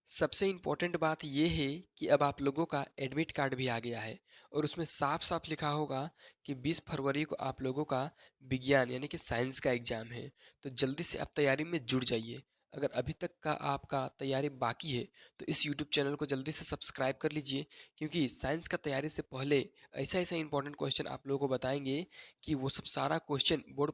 सबसे इम्पोर्टेंट बात ये है कि अब आप लोगों का एडमिट कार्ड भी आ गया है और उसमें साफ साफ लिखा होगा कि 20 फरवरी को आप लोगों का विज्ञान यानी कि साइंस का एग्जाम है। तो जल्दी से आप तैयारी में जुड़ जाइए। अगर अभी तक का आपका तैयारी बाकी है तो इस यूट्यूब चैनल को जल्दी से सब्सक्राइब कर लीजिए, क्योंकि साइंस का तैयारी से पहले ऐसा ऐसा इंपॉर्टेंट क्वेश्चन आप लोगों को बताएंगे कि वो सब सारा क्वेश्चन बोर्ड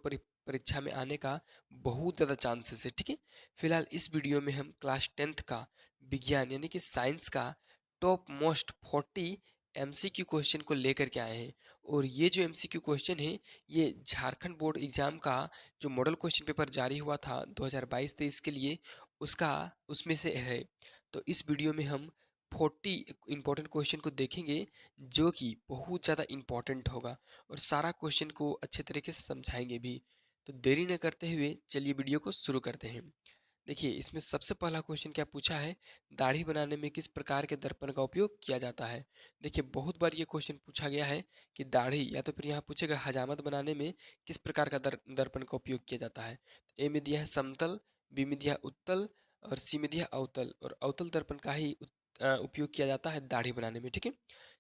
परीक्षा में आने का बहुत ज़्यादा चांसेस है। ठीक है, फिलहाल इस वीडियो में हम क्लास 10th का विज्ञान यानी कि साइंस का टॉप मोस्ट 40 एमसीक्यू क्वेश्चन को लेकर के आए हैं। और ये जो एमसीक्यू क्वेश्चन है, ये झारखंड बोर्ड एग्जाम का जो मॉडल क्वेश्चन पेपर जारी हुआ था 2022-23 के लिए, उसका उसमें से है। तो इस वीडियो में हम 40 इंपॉर्टेंट क्वेश्चन को देखेंगे जो कि बहुत ज़्यादा इंपॉर्टेंट होगा, और सारा क्वेश्चन को अच्छे तरीके से समझाएंगे भी। तो देरी न करते हुए चलिए वीडियो को शुरू करते हैं। देखिए, इसमें सबसे पहला क्वेश्चन क्या पूछा है, दाढ़ी बनाने में किस प्रकार के दर्पण का उपयोग किया जाता है। देखिए, बहुत बार ये क्वेश्चन पूछा गया है कि दाढ़ी, या तो फिर यहाँ पूछेगा हजामत बनाने में किस प्रकार का दर्पण का उपयोग किया जाता है। तो ए में दिया है समतल, बी में दिया है उत्तल, और सी में दिया है अवतल। और अवतल दर्पण का ही उपयोग किया जाता है दाढ़ी बनाने में। ठीक है,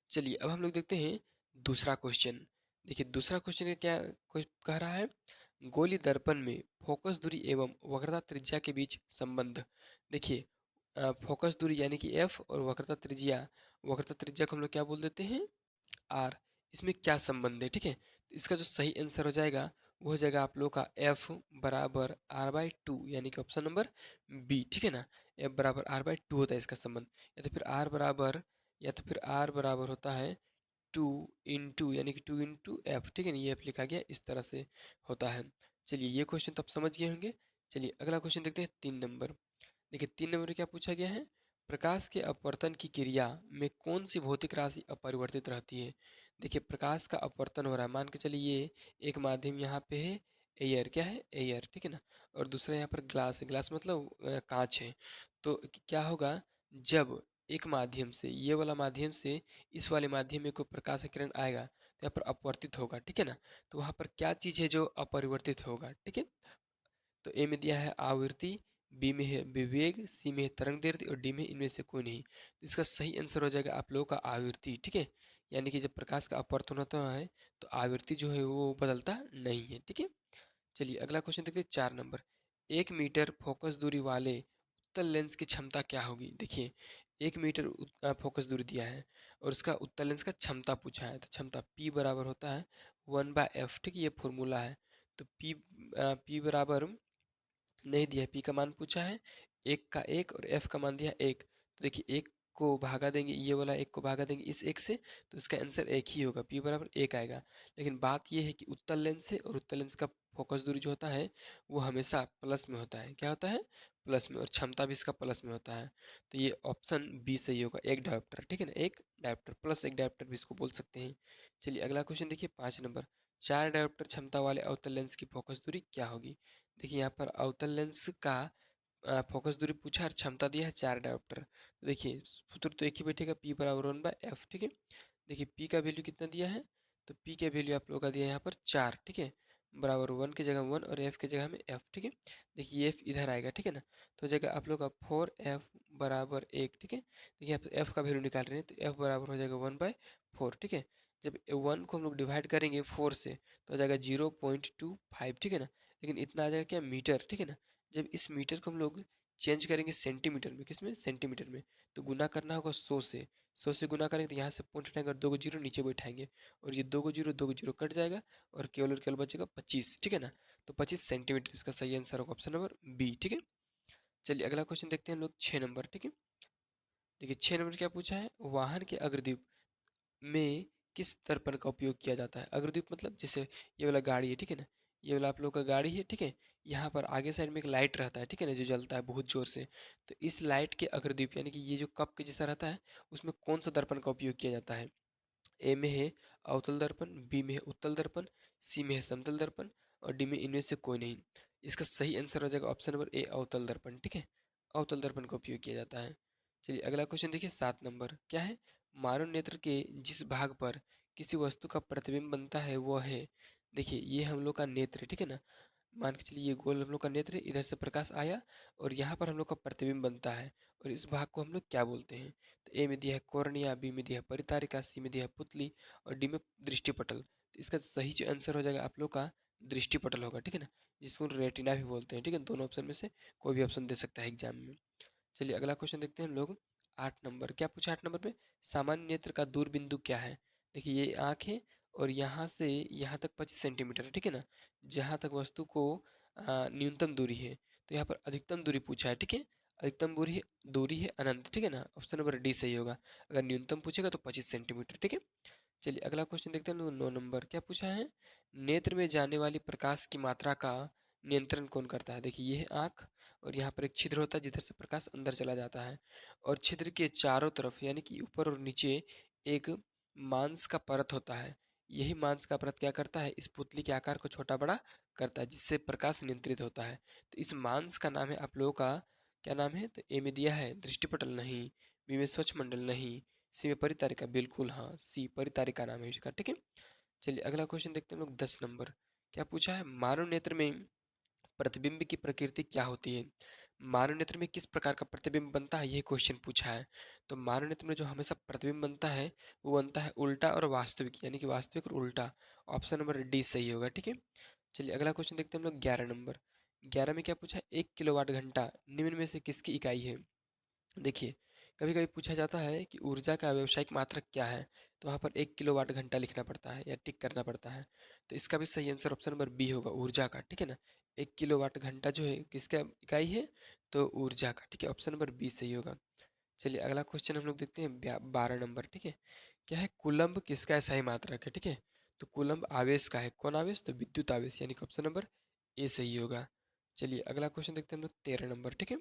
चलिए अब हम लोग देखते हैं दूसरा क्वेश्चन। देखिए, दूसरा क्वेश्चन क्या कह रहा है, गोली दर्पण में फोकस दूरी एवं वक्रता त्रिज्या के बीच संबंध। देखिए, फोकस दूरी यानी कि एफ, और वक्रता त्रिज्या को हम लोग क्या बोल देते हैं, आर। इसमें क्या संबंध है? ठीक है, तो इसका जो सही आंसर हो जाएगा वो हो जाएगा आप लोग का एफ बराबर आर बाई टू, यानी कि ऑप्शन नंबर बी। ठीक है ना, एफ बराबर आर बाई टू होता है इसका संबंध। या तो फिर आर बराबर होता है टू इंटू, यानी कि टू इंटू एफ। ठीक है ना, ये एफ लिखा गया इस तरह से होता है। चलिए, ये क्वेश्चन तो आप समझ गए होंगे। चलिए अगला क्वेश्चन देखते हैं, 3 नंबर। देखिए, 3 नंबर में क्या पूछा गया है, प्रकाश के अपवर्तन की क्रिया में कौन सी भौतिक राशि अपरिवर्तित रहती है। देखिए, प्रकाश का अपवर्तन हो रहा है, मान के चलिए ये एक माध्यम यहाँ पे है, एयर। क्या है? एयर। ठीक है ना, और दूसरा यहाँ पर ग्लास है। ग्लास मतलब कांच है। तो क्या होगा, जब एक माध्यम से, ये वाला माध्यम से इस वाले माध्यम में कोई प्रकाश का किरण आएगा तो यहाँ पर अपवर्तित होगा। ठीक है ना, तो वहाँ पर क्या चीज़ है जो अपरिवर्तित होगा। ठीक है, तो ए में दिया है आवृत्ति, बी में है विवेग, सी में है तरंग दैर्ध्य, और डी में इनमें से कोई नहीं। तो इसका सही आंसर हो जाएगा आप लोगों का आवृत्ति। ठीक है, यानी कि जब प्रकाश का अपवर्तन होता है तो आवृत्ति जो है वो बदलता नहीं है। ठीक है, चलिए अगला क्वेश्चन देखते हैं, 4 नंबर। 1 मीटर फोकस दूरी वाले उत्तल लेंस की क्षमता क्या होगी। देखिए, 1 मीटर फोकस दूरी दिया है और उसका उत्तल लेंस का क्षमता पूछा है। तो क्षमता P बराबर होता है 1/f। ठीक है, ये फॉर्मूला है। तो P बराबर नहीं दिया है, पी का मान पूछा है, एक का एक और एफ का मान दिया है एक। तो देखिए, एक को भागा देंगे, ये वाला एक को भागा देंगे इस एक से, तो इसका आंसर एक ही होगा, पी बराबर एक आएगा। लेकिन बात ये है कि उत्तल लेंस है, और उत्तल लेंस का फोकस दूरी जो होता है वो हमेशा प्लस में होता है। क्या होता है? प्लस में, और क्षमता भी इसका प्लस में होता है। तो ये ऑप्शन बी सही होगा, एक डायोप्टर। ठीक है ना, एक डायोप्टर प्लस एक डायोप्टर भी इसको बोल सकते हैं। चलिए अगला क्वेश्चन देखिए, 5 नंबर। 4 डायोप्टर क्षमता वाले अवतल लेंस की फोकस दूरी क्या होगी। देखिए, यहाँ पर अवतल लेंस का फोकस दूरी पूछा और क्षमता दिया है 4 डायोप्टर। तो देखिए, सूत्र तो एक ही बैठेगा, पी बराबर 1/f। ठीक है, देखिए पी का वैल्यू कितना दिया है, तो पी का वैल्यू आप लोगों का दिया है यहाँ पर 4। ठीक है, बराबर 1 की जगह 1 और एफ की जगह में एफ। ठीक है, देखिए एफ इधर आएगा। ठीक है ना, तो हो जाएगा आप लोग का 4f बराबर 1। ठीक है, देखिए आप एफ का वैल्यू निकाल रहे हैं, तो एफ बराबर हो जाएगा 1/4। ठीक है, जब 1 को हम लोग डिवाइड करेंगे 4 से तो हो जाएगा 0.25। ठीक है ना, लेकिन इतना आ जाएगा क्या, मीटर। ठीक है ना, जब इस मीटर को हम लोग चेंज करेंगे सेंटीमीटर में, किस में, सेंटीमीटर में, तो गुना करना होगा 100 से गुना करेंगे तो यहाँ से पॉइंट हटाएंगे और 2 को 0 नीचे बैठाएंगे, और ये 2 को 0 कट जाएगा, और केवल और केवल बचेगा 25। ठीक है ना, तो 25 सेंटीमीटर इसका सही आंसर होगा, ऑप्शन नंबर बी। ठीक है, चलिए अगला क्वेश्चन देखते हैं हम लोग, 6 नंबर। ठीक है, देखिए 6 नंबर क्या पूछा है, वाहन के अग्रदीप में किस दर्पण का उपयोग किया जाता है। अग्रदीप मतलब जैसे ये वाला गाड़ी है। ठीक है ना, ये वाला आप लोग का गाड़ी है। ठीक है, यहाँ पर आगे साइड में एक लाइट रहता है। ठीक है ना, जो जलता है बहुत जोर से। तो इस लाइट के अग्रदीप यानी कि ये जो कप के जैसा रहता है, उसमें कौन सा दर्पण का उपयोग किया जाता है। ए में है अवतल दर्पण, बी में है उत्तल दर्पण, सी में है समतल दर्पण, और डी में इनमें से कोई नहीं। इसका सही आंसर हो जाएगा ऑप्शन नंबर ए, अवतल दर्पण। ठीक है, अवतल दर्पण का उपयोग किया जाता है। चलिए अगला क्वेश्चन देखिए, 7 नंबर। क्या है, मानव नेत्र के जिस भाग पर किसी वस्तु का प्रतिबिंब बनता है वो है। देखिए, ये हम लोग का नेत्र है। ठीक है ना, मान के चलिए ये गोल हम लोग का नेत्र है, इधर से प्रकाश आया और यहाँ पर हम लोग का प्रतिबिंब बनता है, और इस भाग को हम लोग क्या बोलते हैं? तो ए में दिया है कॉर्निया, बी में दिया है परितारिका, सी में दिया है पुतली और डी में दृष्टिपटल। तो इसका सही जो आंसर हो जाएगा आप लोग का दृष्टिपटल होगा, ठीक है ना, जिसको रेटिना भी बोलते हैं, ठीक है। दोनों ऑप्शन में से कोई भी ऑप्शन दे सकता है एग्जाम में। चलिए अगला क्वेश्चन देखते हैं हम लोग। 8 नंबर क्या पूछा? 8 नंबर पे सामान्य नेत्र का दूर बिंदु क्या है? देखिए ये आँख है और यहाँ से यहाँ तक 25 सेंटीमीटर है, ठीक है ना। जहाँ तक वस्तु को न्यूनतम दूरी है, तो यहाँ पर अधिकतम दूरी पूछा है, ठीक है। अधिकतम दूरी है अनंत, ठीक है ना। ऑप्शन नंबर डी सही होगा। अगर न्यूनतम पूछेगा तो 25 सेंटीमीटर, ठीक है। चलिए अगला क्वेश्चन देखते हैं। 9 नंबर क्या पूछा है? नेत्र में जाने वाली प्रकाश की मात्रा का नियंत्रण कौन करता है? देखिए ये है आँख और यहाँ पर एक छिद्र होता है जिधर से प्रकाश अंदर चला जाता है, और छिद्र के चारों तरफ यानी कि ऊपर और नीचे एक मांस का परत होता है। यही मांस का परत क्या करता है? इस पुतली के आकार को छोटा बड़ा करता है, जिससे प्रकाश नियंत्रित होता है। तो इस मांस का नाम है आप लोगों का क्या नाम है? तो ए में दिया है दृष्टिपटल, नहीं। बी में स्वच्छमंडल, नहीं। सी में परितारिका, बिल्कुल हाँ, सी परितारिका नाम है इसका, ठीक है। चलिए अगला क्वेश्चन देखते हैं हम लोग। 10 नंबर क्या पूछा है? मानव नेत्र में प्रतिबिंब की प्रकृति क्या होती है? मानव नेत्र में किस प्रकार का प्रतिबिंब बनता है, ये क्वेश्चन पूछा है। तो मानव नेत्र में जो हमेशा प्रतिबिंब बनता है वो बनता है उल्टा और वास्तविक, यानी कि वास्तविक और उल्टा। ऑप्शन नंबर डी सही होगा, ठीक है। चलिए अगला क्वेश्चन देखते हैं हम लोग। 11 नंबर 11 में क्या पूछा है? 1 किलोवाट घंटा निम्न में से किसकी इकाई है? देखिए कभी कभी पूछा जाता है कि ऊर्जा का व्यावसायिक मात्रक क्या है, तो वहाँ पर 1 किलोवाट घंटा लिखना पड़ता है या टिक करना पड़ता है। तो इसका भी सही आंसर ऑप्शन नंबर बी होगा, ऊर्जा का, ठीक है ना। 1 किलोवाट घंटा जो है किसका इकाई है? तो ऊर्जा का, ठीक है। ऑप्शन नंबर बी सही होगा। चलिए अगला क्वेश्चन हम लोग देखते हैं। 12 नंबर, ठीक है। क्या है? कुलम्ब किसका SI मात्रक है? ठीक है, तो कुलम्ब आवेश का है। कौन आवेश? तो विद्युत आवेश, यानी कि ऑप्शन नंबर ए सही होगा। चलिए अगला क्वेश्चन देखते हैं हम लोग। 13 नंबर, ठीक है।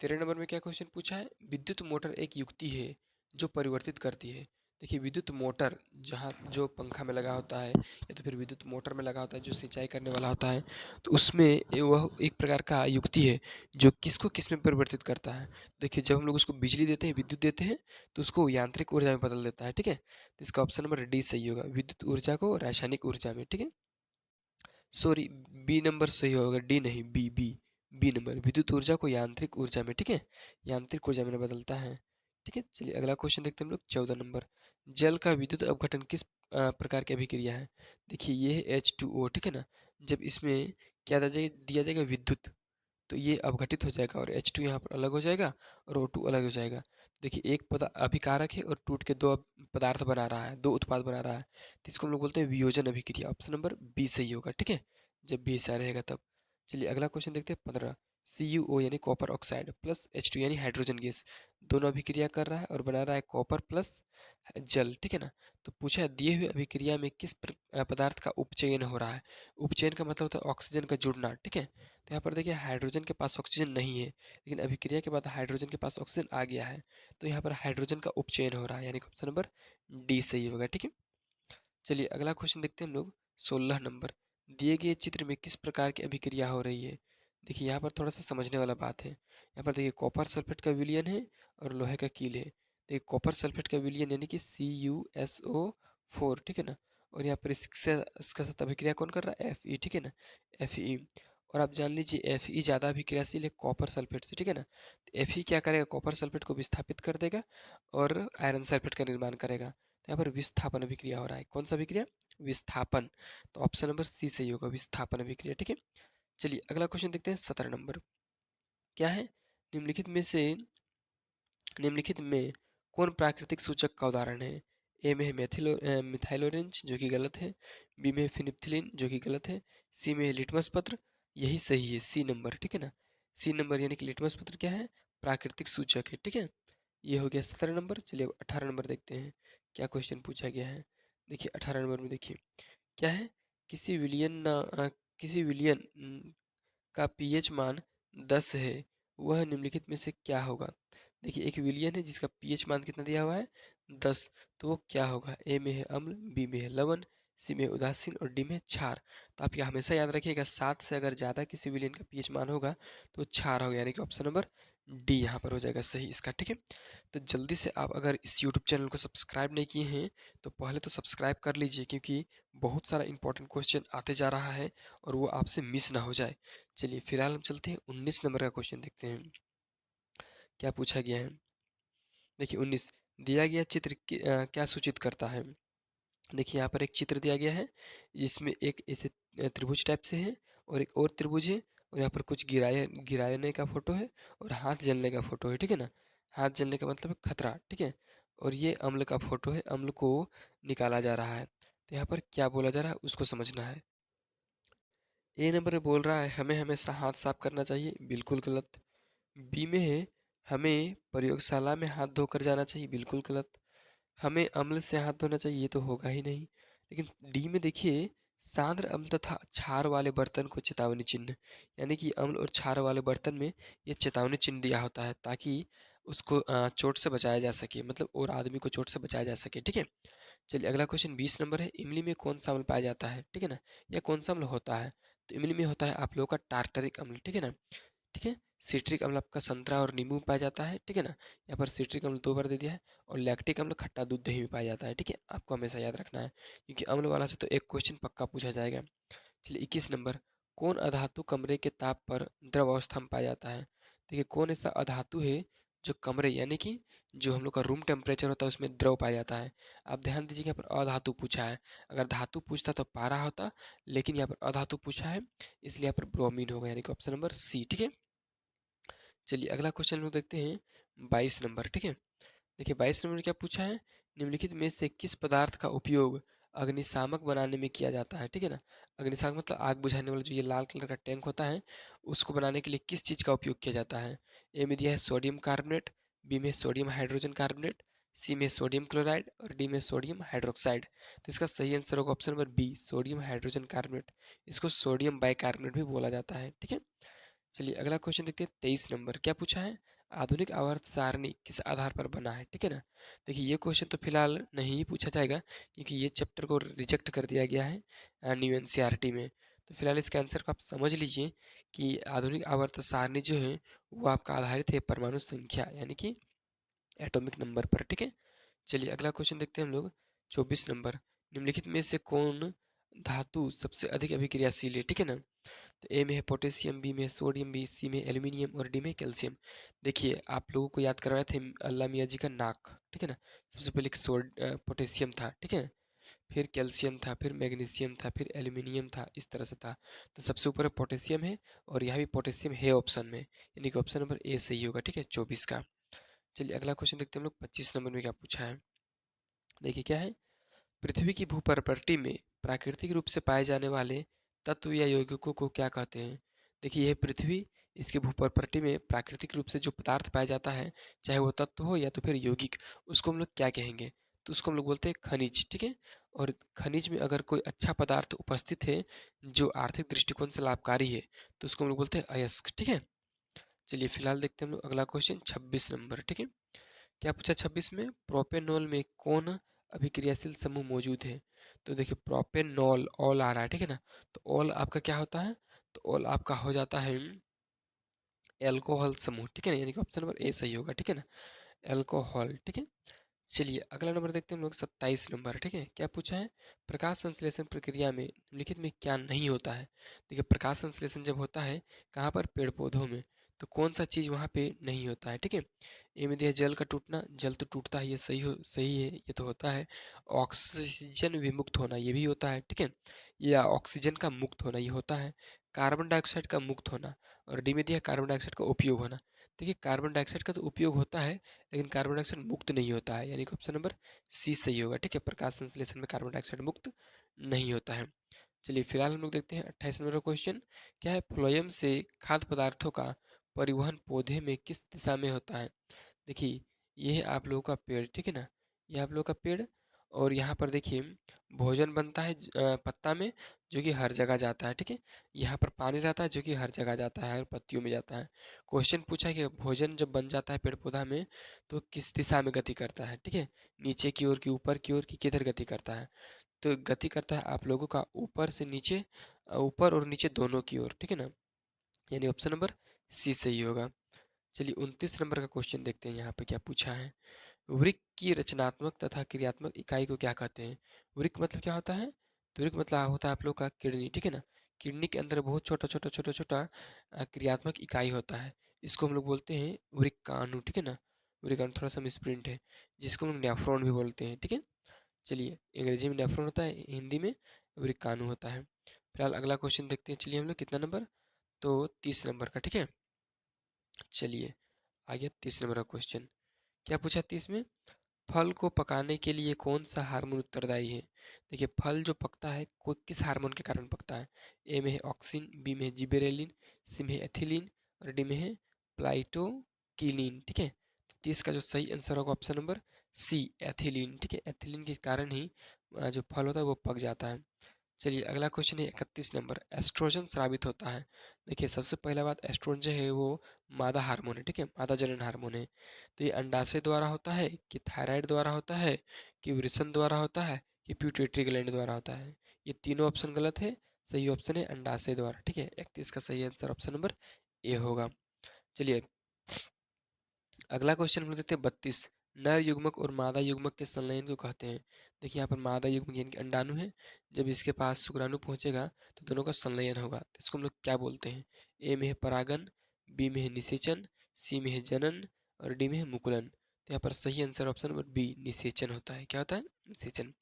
13 नंबर में क्या क्वेश्चन पूछा है? विद्युत मोटर एक युक्ति है जो परिवर्तित करती है। देखिए विद्युत मोटर जहाँ जो पंखा में लगा होता है या तो फिर विद्युत मोटर में लगा होता है जो सिंचाई करने वाला होता है, तो उसमें वह एक प्रकार का युक्ति है जो किसको किस में परिवर्तित करता है। देखिए जब हम लोग उसको बिजली देते हैं, विद्युत देते हैं, तो उसको यांत्रिक ऊर्जा में बदल देता है, ठीक है। तो इसका ऑप्शन नंबर डी सही होगा, विद्युत ऊर्जा को रासायनिक ऊर्जा में, ठीक है। सॉरी, बी नंबर सही होगा, डी नहीं, बी बी। बी नंबर विद्युत ऊर्जा को यांत्रिक ऊर्जा में, ठीक है, यांत्रिक ऊर्जा में बदलता है, ठीक है। चलिए अगला क्वेश्चन देखते हैं हम लोग। 14 नंबर जल का विद्युत अपघटन किस प्रकार की अभिक्रिया है? देखिए ये है H2O, ठीक है ना। जब इसमें क्या दिया जाएगा विद्युत, तो ये अपघटित हो जाएगा और H2 यहाँ पर अलग हो जाएगा और O2 अलग हो जाएगा। देखिए एक अभिकारक है और टूट के दो पदार्थ बना रहा है, दो उत्पाद बना रहा है, तो इसको हम लोग बोलते हैं वियोजन अभिक्रिया। ऑप्शन नंबर बी सही होगा, ठीक है, जब भी ऐसा रहेगा तब। चलिए अगला क्वेश्चन देखते हैं। 15 CuO यानी कॉपर ऑक्साइड प्लस H2 यानी हाइड्रोजन गैस दोनों अभिक्रिया कर रहा है और बना रहा है कॉपर प्लस जल, ठीक है ना। तो पूछा है दिए हुए अभिक्रिया में किस पदार्थ का उपचयन हो रहा है? उपचयन का मतलब होता है ऑक्सीजन का जुड़ना, ठीक है। तो यहाँ पर देखिए हाइड्रोजन के पास ऑक्सीजन नहीं है, लेकिन अभिक्रिया के बाद हाइड्रोजन के पास ऑक्सीजन आ गया है, तो यहाँ पर हाइड्रोजन का उपचयन हो रहा है, यानी कि ऑप्शन नंबर डी सही होगा, ठीक है। चलिए अगला क्वेश्चन देखते हैं हम लोग। 16 नंबर दिए गए चित्र में किस प्रकार की अभिक्रिया हो रही है? देखिए यहाँ पर थोड़ा सा समझने वाला बात है। यहाँ पर देखिए कॉपर सल्फेट का विलयन है और लोहे का कील है। देखिए कॉपर सल्फेट का विलयन यानी कि CuSO4, ठीक है ना। और यहाँ पर इसका साथ अभिक्रिया कौन कर रहा है? Fe, ठीक है ना, Fe। और आप जान लीजिए Fe ज़्यादा अभिक्रियाशील है कॉपर सल्फेट से, ठीक है ना। तो Fe क्या करेगा? कॉपर सल्फेट को विस्थापित कर देगा और आयरन सल्फेट का निर्माण करेगा। तो यहाँ पर विस्थापन अभिक्रिया हो रहा है। कौन सा अभिक्रिया? विस्थापन। तो ऑप्शन नंबर सी सही होगा, विस्थापन अभिक्रिया, ठीक है। चलिए अगला क्वेश्चन देखते हैं। 17 नंबर क्या है? निम्नलिखित में से निम्नलिखित में कौन प्राकृतिक सूचक का उदाहरण है? ए में है मिथाइल ऑरेंज जो कि गलत है, बी में है फिनिप्थिलिन जो कि गलत है, सी में है लिटमस पत्र, यही सही है, सी नंबर, ठीक है ना। सी नंबर यानी कि लिटमस पत्र क्या है? प्राकृतिक सूचक है, ठीक है। ये हो गया 17 नंबर। चलिए अब 18 नंबर देखते हैं क्या क्वेश्चन पूछा गया है। देखिए 18 नंबर में देखिए क्या है? किसी किसी विलियन का पीएच मान 10 है, वह निम्नलिखित में से क्या होगा? देखिए एक विलियन है जिसका पीएच मान कितना दिया हुआ है? 10। तो वो क्या होगा? ए में है अम्ल, बी में है लवण, सी में उदासीन और डी में क्षार। तो आप ये हमेशा याद रखिएगा, 7 से अगर ज़्यादा किसी विलेन का पीएच मान होगा तो क्षार होगा, यानी कि ऑप्शन नंबर डी यहाँ पर हो जाएगा सही इसका। ठीक है, तो जल्दी से आप अगर इस यूट्यूब चैनल को सब्सक्राइब नहीं किए हैं तो पहले तो सब्सक्राइब कर लीजिए, क्योंकि बहुत सारा इंपॉर्टेंट क्वेश्चन आते जा रहा है और वो आपसे मिस ना हो जाए। चलिए फिलहाल हम चलते हैं 19 नंबर का क्वेश्चन देखते हैं क्या पूछा गया है। देखिए 19, दिया गया चित्र क्या सूचित करता है। देखिए यहाँ पर एक चित्र दिया गया है जिसमें एक ऐसे त्रिभुज टाइप से है और एक और त्रिभुज है, और यहाँ पर कुछ गिराने का फोटो है और हाथ जलने का फोटो है। ठीक है ना, हाथ जलने का मतलब है खतरा। ठीक है, और ये अम्ल का फोटो है, अम्ल को निकाला जा रहा है। तो यहाँ पर क्या बोला जा रहा है उसको समझना है। ए नंबर में बोल रहा है हमें हमेशा हाथ साफ करना चाहिए, बिल्कुल गलत। बी में है हमें प्रयोगशाला में हाथ धोकर जाना चाहिए, बिल्कुल गलत। हमें अम्ल से हाथ धोना चाहिए, ये तो होगा ही नहीं। लेकिन डी में देखिए, सांद्र अम्ल तथा क्षार वाले बर्तन को चेतावनी चिन्ह, यानी कि अम्ल और क्षार वाले बर्तन में ये चेतावनी चिन्ह दिया होता है ताकि उसको चोट से बचाया जा सके, मतलब और आदमी को चोट से बचाया जा सके। ठीक है, चलिए अगला क्वेश्चन 20 नंबर है, इमली में कौन सा अम्ल पाया जाता है। ठीक है ना, या कौन सा अम्ल होता है। तो इमली में होता है आप लोगों का टार्टरिक अम्ल। ठीक है ना, ठीक है, सिट्रिक अम्ल आपका संतरा और नींबू में पाया जाता है। ठीक है ना, यहाँ पर सिट्रिक अम्ल 2 बार दे दिया है, और लैक्टिक अम्ल खट्टा दूध दही में पाया जाता है। ठीक है, आपको हमेशा याद रखना है, क्योंकि अम्ल वाला से तो एक क्वेश्चन पक्का पूछा जाएगा। चलिए 21 नंबर, कौन अधातु कमरे के ताप पर द्रव अवस्था में पाया जाता है। देखिए कौन ऐसा अधातु है जो कमरे, यानी कि जो हम लोग का रूम टेम्परेचर होता है उसमें द्रव पाया जाता है। आप ध्यान दीजिए, यहाँ पर अधातु पूछा है, अगर धातु पूछता तो पारा होता, लेकिन यहाँ पर अधातु पूछा है इसलिए यहाँ पर ब्रोमीन होगा, यानी कि ऑप्शन नंबर सी। ठीक है, चलिए अगला क्वेश्चन हम लोग देखते हैं 22 नंबर। ठीक है, देखिए 22 नंबर में क्या पूछा है, निम्नलिखित में से किस पदार्थ का उपयोग अग्निशामक बनाने में किया जाता है। ठीक है ना, अग्निशामक मतलब आग बुझाने वाला जो ये लाल कलर का टैंक होता है उसको बनाने के लिए किस चीज़ का उपयोग किया जाता है। ए में दिया है सोडियम कार्बोनेट, बी में सोडियम हाइड्रोजन कार्बोनेट, सी में सोडियम क्लोराइड और डी में सोडियम हाइड्रोक्साइड। तो इसका सही आंसर होगा option number B, sodium hydrogen carbonate. इसको सोडियम बाइकार्बोनेट भी बोला जाता है। ठीक है, चलिए अगला क्वेश्चन देखते हैं 23 नंबर क्या पूछा है, आधुनिक आवर्त सारणी किस आधार पर बना है। ठीक है ना, देखिए ये क्वेश्चन तो फिलहाल नहीं पूछा जाएगा क्योंकि ये चैप्टर को रिजेक्ट कर दिया गया है न्यू एनसीईआरटी में। तो फिलहाल इसके आंसर को आप समझ लीजिए कि आधुनिक आवर्त सारणी जो है वो आपका आधारित है परमाणु संख्या, यानी कि एटॉमिक नंबर पर। ठीक है, चलिए अगला क्वेश्चन देखते हैं हम लोग 24 नंबर, निम्नलिखित में से कौन धातु सबसे अधिक अभिक्रियाशील है। ठीक है ना, तो ए में है पोटेशियम, बी में है सोडियम, बी सी में एल्यूमिनियम और डी में कैल्शियम। देखिए आप लोगों को याद करवाए थे अल्लाह मियाँ जी का नाक। ठीक है ना, सबसे पहले पोटेशियम था। ठीक है, फिर कैल्शियम था, फिर मैग्नीशियम था, फिर एल्यूमिनियम था, इस तरह से था। तो सबसे ऊपर पोटेशियम है और यहाँ भी पोटेशियम है ऑप्शन में, यानी कि ऑप्शन नंबर ए सही होगा। ठीक है, 24 का। चलिए अगला क्वेश्चन देखते हैं हम लोग 25 नंबर में क्या पूछा है। देखिए क्या है, पृथ्वी की भूप्रकृति में प्राकृतिक रूप से पाए जाने वाले तत्व या यौगिकों को क्या कहते हैं। देखिए यह पृथ्वी, इसके भूप्रकृति में प्राकृतिक रूप से जो पदार्थ पाया जाता है, चाहे वो तत्व हो या तो फिर यौगिक, उसको हम लोग क्या कहेंगे। तो उसको हम लोग बोलते हैं खनिज। ठीक है, और खनिज में अगर कोई अच्छा पदार्थ उपस्थित है जो आर्थिक दृष्टिकोण से लाभकारी है तो उसको हम लोग बोलते हैं अयस्क। ठीक है, चलिए फिलहाल देखते हैं हम लोग अगला क्वेश्चन 26 नंबर। ठीक है, क्या पूछा 26 में, प्रोपेनॉल में कौन अभिक्रियाशील समूह मौजूद है। तो देखिए प्रोपेनॉल ऑल आ रहा है। ठीक है ना, तो ऑल आपका क्या होता है, तो ऑल आपका हो जाता है एल्कोहल समूह। ठीक है ना, यानी कि ऑप्शन नंबर ए सही होगा। ठीक है ना, एल्कोहल। ठीक है, चलिए अगला नंबर देखते हैं हम लोग 27 नंबर। ठीक है, क्या पूछा है, प्रकाश संश्लेषण प्रक्रिया में निम्नलिखित में क्या नहीं होता है। देखिए प्रकाश संश्लेषण जब होता है कहाँ पर, पेड़ पौधों में, तो कौन सा चीज़ वहाँ पे नहीं होता है। ठीक है, ए में दिया जल का टूटना, जल तो टूटता है, ये सही है, ये तो होता है। ऑक्सीजन विमुक्त होना, ये भी होता है। ठीक है, या ऑक्सीजन का मुक्त होना, ये होता है। कार्बन डाइऑक्साइड का मुक्त होना, और डी में दिया कार्बन डाइऑक्साइड का उपयोग होना। देखिए कार्बन डाइऑक्साइड का तो उपयोग होता है लेकिन कार्बन डाइऑक्साइड मुक्त नहीं होता है, यानी कि ऑप्शन नंबर सी सही होगा। ठीक है, प्रकाश संश्लेषण में कार्बन डाइऑक्साइड मुक्त नहीं होता है। चलिए फिलहाल हम लोग देखते हैं 28 नंबर क्वेश्चन, क्या है, फ्लोएम से खाद्य पदार्थों का परिवहन पौधे में किस दिशा में होता है। देखिए ये है आप लोगों का पेड़। ठीक है ना, ये आप लोगों का पेड़, और यहाँ पर देखिए भोजन बनता है पत्ता में, जो कि हर जगह जाता है। ठीक है, यहाँ पर पानी रहता है जो कि हर जगह जाता है, हर पत्तियों में जाता है। क्वेश्चन पूछा है कि भोजन जब बन जाता है पेड़ पौधा में तो किस दिशा में गति करता है। ठीक है, नीचे की ओर की, ऊपर की ओर की, किधर गति करता है। तो गति करता है आप लोगों का ऊपर से नीचे, ऊपर और नीचे दोनों की ओर, ठीक है ना, यानी ऑप्शन नंबर सी सही होगा। चलिए 29 नंबर का क्वेश्चन देखते हैं यहाँ पे क्या पूछा है। वृक्क की रचनात्मक तथा क्रियात्मक इकाई को क्या कहते हैं? वृक्क मतलब क्या होता है? तो वृक्क मतलब होता है आप लोग का किडनी, ठीक है ना। किडनी के अंदर बहुत छोटा छोटा छोटा छोटा क्रियात्मक इकाई होता है, इसको हम लोग बोलते हैं वृक्काणु, ठीक है ना। वृक्काणु थोड़ा सा मिसप्रिंट है, जिसको हम लोग नेफ्रॉन भी बोलते हैं, ठीक है। चलिए अंग्रेजी में नेफ्रॉन होता है, हिंदी में वृक्काणु होता है। फिलहाल अगला क्वेश्चन देखते हैं। चलिए हम लोग कितना नंबर, तो 30 नंबर का, ठीक है। चलिए आ गया 30 नंबर का क्वेश्चन। क्या पूछा 30 में? फल को पकाने के लिए कौन सा हार्मोन उत्तरदायी है? देखिए फल जो पकता है कोई किस हार्मोन के कारण पकता है? ए में है ऑक्सिन, बी में है जिबेरेलिन, सी में है एथिलीन और डी में है प्लाइटोकिलीन, ठीक है। तो इसका जो सही आंसर होगा ऑप्शन नंबर सी, एथिलीन, ठीक है। एथिलीन के कारण ही जो फल होता है वो पक जाता है। चलिए अगला क्वेश्चन है 31 नंबर। एस्ट्रोजन स्रावित होता है। देखिए सबसे पहला बात, एस्ट्रोजन जो है वो मादा हार्मोन है, ठीक है, मादा जनन हार्मोन है। तो ये अंडाशय द्वारा होता है कि थायराइड द्वारा होता है कि वृषण द्वारा होता है कि प्यूटेटरी ग्लैंड द्वारा होता है? ये तीनों ऑप्शन गलत है, सही ऑप्शन है अंडाशय द्वारा, ठीक है। 31 का सही आंसर ऑप्शन नंबर ए होगा। चलिए अगला क्वेश्चन हम लोग देखते हैं 32। नर युग्मक और मादा युग्मक के संलयन को कहते हैं। देखिए यहाँ पर मादा युग्मक यानी कि अंडाणु है, जब इसके पास शुक्राणु पहुंचेगा तो दोनों का संलयन होगा, तो इसको हम लोग क्या बोलते हैं? ए में है परागन, बी में है निषेचन, सी में है जनन और डी में है मुकुलन। तो यहाँ पर सही आंसर ऑप्शन नंबर बी, निषेचन होता है। क्या होता है? निषेचन।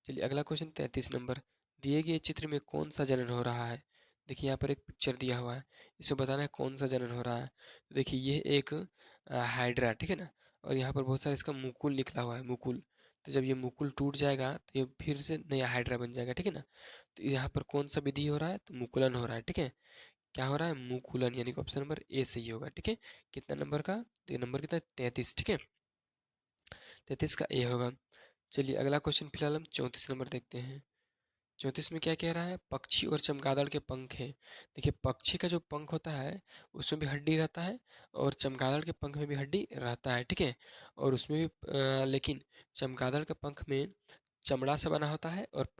चलिए अगला क्वेश्चन 33 नंबर। दिए गए चित्र में कौन सा जनन हो रहा है? देखिए यहाँ पर एक पिक्चर दिया हुआ है, इसको बताना है कौन सा जनन हो रहा है। तो देखिए ये एक हाइड्रा, ठीक है ना, और यहाँ पर बहुत सारा इसका मुकुल निकला हुआ है, मुकुल। तो जब ये मुकुल टूट जाएगा तो ये फिर से नया हाइड्रा बन जाएगा, ठीक है ना। तो यहाँ पर कौन सा विधि हो रहा है? तो मुकुलन हो रहा है, ठीक है। क्या हो रहा है? मुकुलन, यानी कि ऑप्शन नंबर ए सही होगा, ठीक है। कितना नंबर का? तो ये नंबर कितना है? 33, ठीक है। 33 का ए होगा। चलिए अगला क्वेश्चन फिलहाल हम 34 नंबर देखते हैं। 34 में क्या कह रहा है? पक्षी और चमगादड़ के पंख हैं। देखिए पक्षी का जो पंख होता है उसमें भी हड्डी रहता है, और चमगादड़ के पंख में भी हड्डी रहता है, ठीक है। और उसमें भी लेकिन चमगादड़ के पंख में चमड़ा से बना होता है, और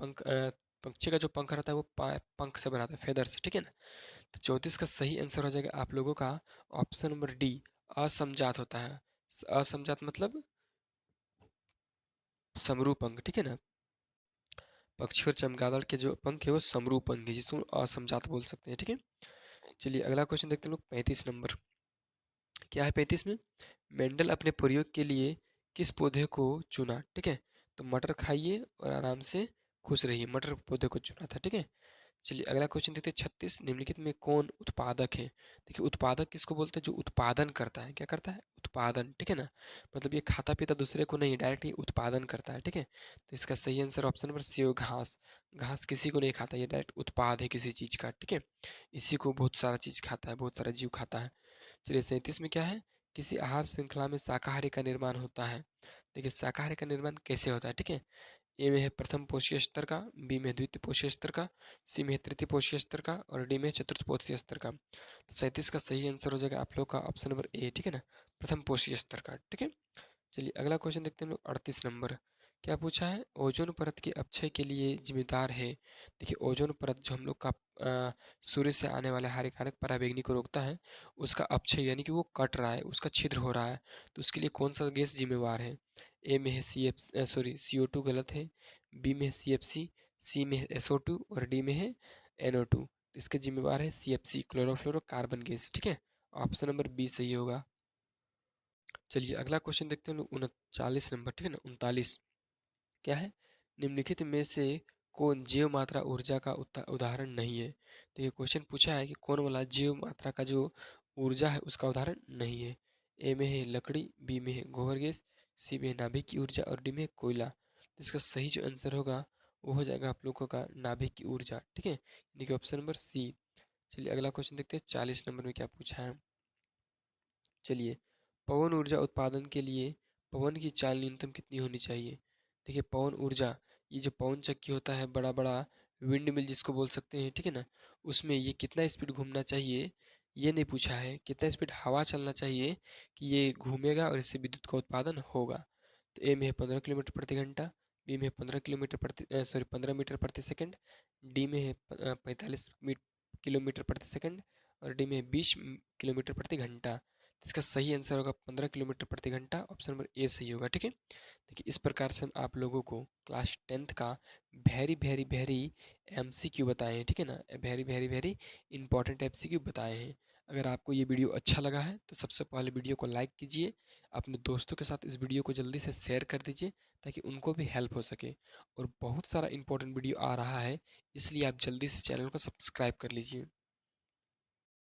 पक्षी का जो पंख रहता है वो पंख से बना होता है, फेदर से, ठीक है ना। तो 34 का सही आंसर हो जाएगा आप लोगों का ऑप्शन नंबर डी, असमजात होता है। असमजात मतलब समरूप अंग, ठीक है ना। पक्षी और चमगादड़ के जो पंख है वो समरूप अंग है, जिसको असमजात बोल सकते हैं, ठीक है। चलिए अगला क्वेश्चन देखते हैं लोग 35 नंबर। क्या है 35 में? मेंडल अपने प्रयोग के लिए किस पौधे को चुना? ठीक है, तो मटर खाइए और आराम से खुश रहिए, मटर पौधे को चुना था, ठीक है। चलिए अगला क्वेश्चन देखते हैं 36। निम्नलिखित में कौन उत्पादक है? देखिए उत्पादक किसको बोलते हैं? जो उत्पादन करता है। क्या करता है? उत्पादन, ठीक है ना। मतलब ये खाता पीता दूसरे को नहीं, डायरेक्ट ये उत्पादन करता है, ठीक है। तो इसका सही आंसर ऑप्शन नंबर सी हो, घास। घास किसी को नहीं खाता, ये डायरेक्ट उत्पाद है किसी चीज का, ठीक है। इसी को बहुत सारा चीज खाता है, बहुत सारा जीव खाता है। चलिए 37 में क्या है? किसी आहार श्रृंखला में शाकाहारी का निर्माण होता है। देखिए शाकाहारी का निर्माण कैसे होता है, ठीक है। ए में है प्रथम पोषकीय स्तर का, बी में है द्वितीय पोषकीय स्तर का, सी में है तृतीय पोषकीय स्तर का और डी में है चतुर्थ पोषकीय स्तर का। तो 37 का सही आंसर हो जाएगा आप लोग का ऑप्शन नंबर ए, ठीक है ना, प्रथम पोषकीय स्तर का, ठीक है। चलिए अगला क्वेश्चन देखते हैं हम लोग 38 नंबर। क्या पूछा है? ओजोन परत के अपक्षय के लिए जिम्मेदार है। देखिए ओजोन परत जो हम लोग का सूर्य से आने वाले हानिकारक पराबैंगनी को रोकता है, उसका अपक्षय यानी कि वो कट रहा है, उसका छिद्र हो रहा है, तो उसके लिए कौन सा गैस जिम्मेवार है? ए में है CO2 गलत है, बी में है CFC, सी में है SO2 और डी में है NO2। तो इसके जिम्मेवार है CFC, क्लोरोफ्लोरोकार्बन गैस, ठीक है। ऑप्शन नंबर बी सही होगा। चलिए अगला क्वेश्चन देखते हैं 39 नंबर, ठीक है ना, 39। क्या है? निम्नलिखित में से कौन जीव मात्रा ऊर्जा का उदाहरण नहीं है? तो ये क्वेश्चन पूछा है कि कौन वाला जीव मात्रा का जो ऊर्जा है उसका उदाहरण नहीं है। ए में है लकड़ी, बी में है गोबर गैस, सी में है नाभिक की ऊर्जा और डी में है कोयला। तो इसका सही जो आंसर होगा वो हो जाएगा आप लोगों का नाभिक की ऊर्जा, ठीक है, यानी कि ऑप्शन नंबर सी। चलिए अगला क्वेश्चन देखते हैं 40 नंबर में क्या पूछा है। चलिए पवन ऊर्जा उत्पादन के लिए पवन की चाल न्यूनतम कितनी होनी चाहिए? देखिए पवन ऊर्जा, ये जो पवन चक्की होता है, बड़ा बड़ा विंड मिल जिसको बोल सकते हैं, ठीक है ना, उसमें ये कितना स्पीड घूमना चाहिए ये नहीं पूछा है, कितना स्पीड हवा चलना चाहिए कि ये घूमेगा और इससे विद्युत का उत्पादन होगा। तो ए में है 15 किलोमीटर प्रति घंटा, बी में है 15 मीटर प्रति सेकंड, डी में है 45 किलोमीटर प्रति सेकंड और डी में है 20 किलोमीटर प्रति घंटा। इसका सही आंसर होगा 15 किलोमीटर प्रति घंटा, ऑप्शन नंबर ए सही होगा। ठीक है, देखिए इस प्रकार से आप लोगों को क्लास 10th का वेरी वेरी वेरी एमसीक्यू बताए हैं। ठीक है ना, very very very important MCQ बताए हैं। अगर आपको ये वीडियो अच्छा लगा है तो सबसे पहले वीडियो को लाइक कीजिए, अपने दोस्तों के साथ इस वीडियो को जल्दी से शेयर कर दीजिए ताकि उनको भी हेल्प हो सके। और बहुत सारा इंपॉर्टेंट वीडियो आ रहा है, इसलिए आप जल्दी से चैनल को सब्सक्राइब कर लीजिए।